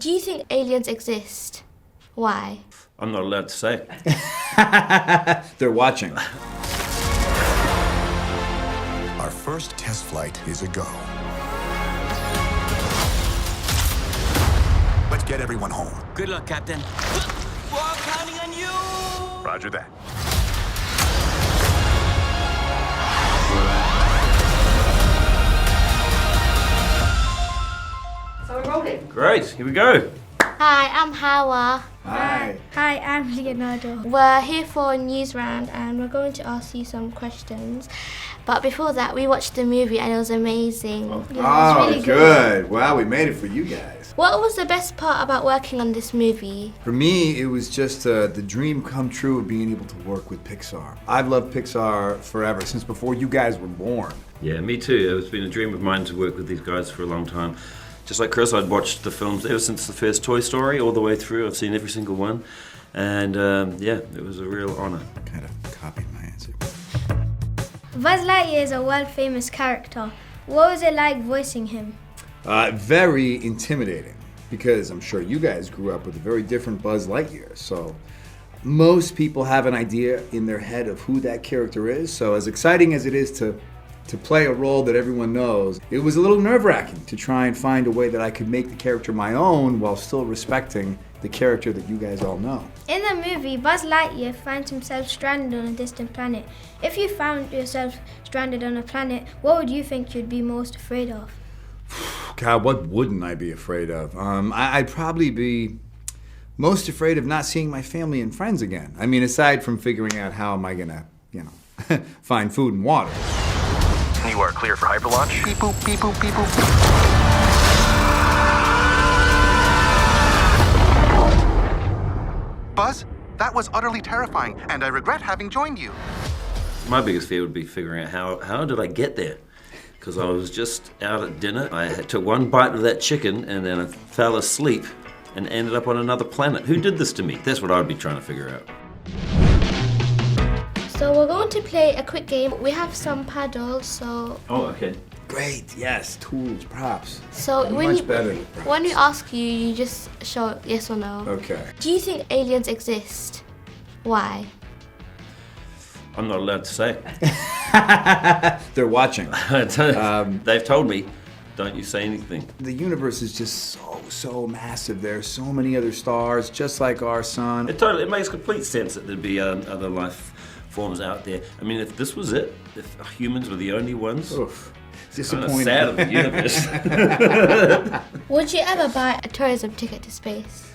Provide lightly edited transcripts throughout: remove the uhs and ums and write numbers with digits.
Do you think aliens exist? Why? I'm not allowed to say. They're watching. Our first test flight is a go. Let's get everyone home. Good luck, Captain. We're counting on you! Roger that. So we're rolling. Great, here we go. Hi, I'm Hawaa. Hi. Hi, I'm Leonardo. We're here for Newsround and we're going to ask you some questions. But before that, we watched the movie and it was amazing. Oh, really good. Wow, we made it for you guys. What was the best part about working on this movie? For me, it was just the dream come true of being able to work with Pixar. I've loved Pixar forever, since before you guys were born. Yeah, me too. It's been a dream of mine to work with these guys for a long time. Just like Chris, I'd watched the films ever since the first Toy Story all the way through. I've seen every single one. And yeah, it was a real honor. Kind of copied my answer. Buzz Lightyear is a world-famous character. What was it like voicing him? Very intimidating, because I'm sure you guys grew up with a very different Buzz Lightyear. So most people have an idea in their head of who that character is. So as exciting as it is to play a role that everyone knows, it was a little nerve-wracking to try and find a way that I could make the character my own while still respecting the character that you guys all know. In the movie, Buzz Lightyear finds himself stranded on a distant planet. If you found yourself stranded on a planet, what would you think you'd be most afraid of? God, what wouldn't I be afraid of? I'd probably be most afraid of not seeing my family and friends again. I mean, aside from figuring out how am I gonna, find food and water. You are clear for hyperlaunch. Beep boop, beep boop, beep boop. Buzz, that was utterly terrifying, and I regret having joined you. My biggest fear would be figuring out how did I get there? Because I was just out at dinner. I took one bite of that chicken and then I fell asleep and ended up on another planet. Who did this to me? That's what I'd be trying to figure out. So we're going to play a quick game. We have some paddles, so... Oh, okay. Great, yes, tools, props. So Much better than props. when we ask you, you just show yes or no. Okay. Do you think aliens exist? Why? I'm not allowed to say. They're watching. They've told me, don't you say anything. The universe is just so massive. There's so many other stars, just like our sun. It makes complete sense that there'd be other life forms out there. I mean, if this was it, if humans were the only ones, Oof. it's kind of Disappointing. sad of the universe. Would you ever buy a tourism ticket to space?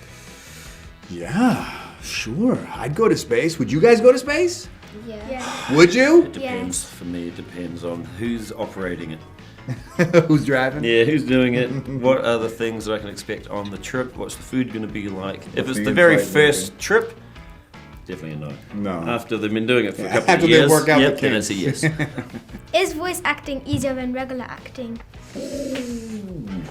Yeah, sure. I'd go to space. Would you guys go to space? Yeah. Would you? It depends. For me, it depends on who's operating it. Who's driving? Yeah, who's doing it? What are the things that I can expect on the trip? What's the food going to be like? If it's the the very in-flight first trip, definitely a no. No. After they've been doing it for a couple After of they years, work out yep, the then it's a kinks. yes. Is voice acting easier than regular acting?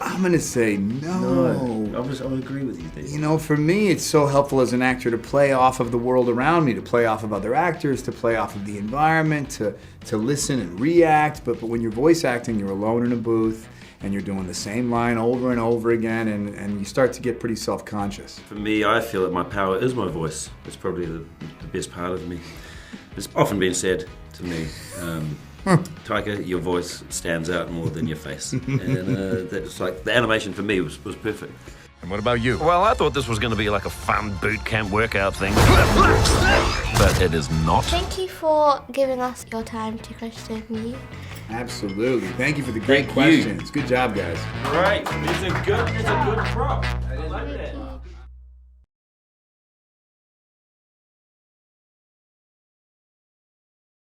I'm gonna say no. I would agree with you, Dave. You know, for me, it's so helpful as an actor to play off of the world around me, to play off of other actors, to play off of the environment, to listen and react. But when you're voice acting, you're alone in a booth, and you're doing the same line over and over again, and you start to get pretty self-conscious. For me, I feel that my power is my voice. It's probably the best part of me. It's often been said to me, Taika, your voice stands out more than your face. And that's like, the animation for me was perfect. And what about you? Well, I thought this was going to be like a fun boot camp workout thing. But it is not. Thank you for giving us your time to question me. Absolutely. Thank you for the great Thank you. questions. Good job, guys. Right, it's a good prop. I like that.